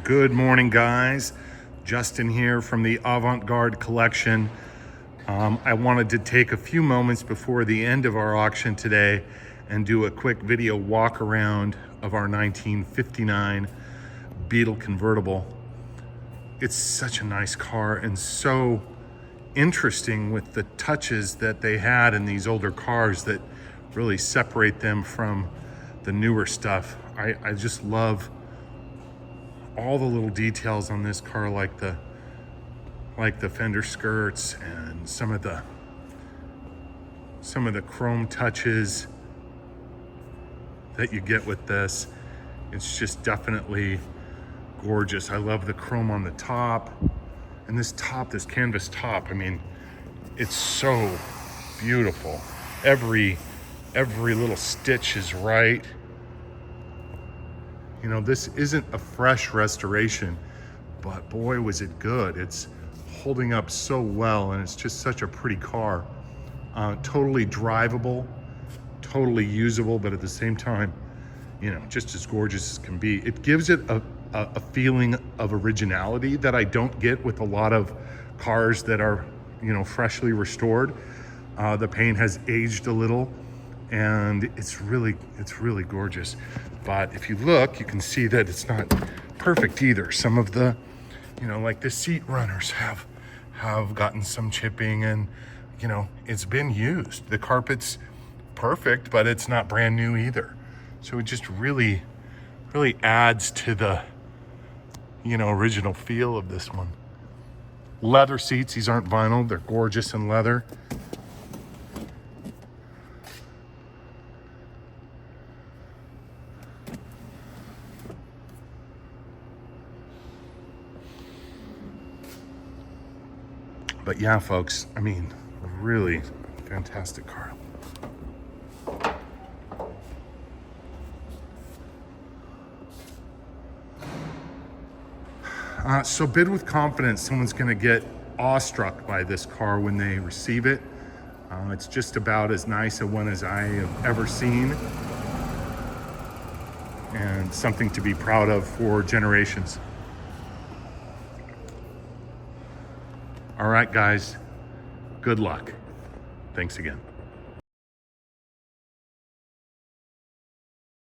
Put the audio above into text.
Good morning, guys. Justin here from the Avant-Garde Collection. I wanted to take a few moments before the end of our auction today and do a quick video walk around of our 1959 Beetle convertible. It's such a nice car and so interesting with the touches that they had in these older cars that really separate them from the newer stuff. I just love all the little details on this car, like the fender skirts and some of the chrome touches that you get with this. It's just definitely gorgeous. I love the chrome on the top, and this canvas top, I mean, it's so beautiful. Every little stitch is right. You know, this isn't a fresh restoration, but boy, was it good. It's holding up so well, and it's just such a pretty car. Totally drivable, totally usable, but at the same time, you know, just as gorgeous as can be. It gives it a feeling of originality that I don't get with a lot of cars that are, you know, freshly restored. The paint has aged a little, and it's really gorgeous. But if you look, you can see that it's not perfect either. Some of the, you know, like the seat runners have gotten some chipping, and, you know, it's been used. The carpet's perfect, but it's not brand new either. So it just really adds to the, you know, original feel of this one. Leather seats, these aren't vinyl, they're gorgeous in leather. But yeah, folks, I mean, really fantastic car. So bid with confidence. Someone's gonna get awestruck by this car when they receive it. It's just about as nice a one as I have ever seen, and something to be proud of for generations. All right, guys, good luck. Thanks again.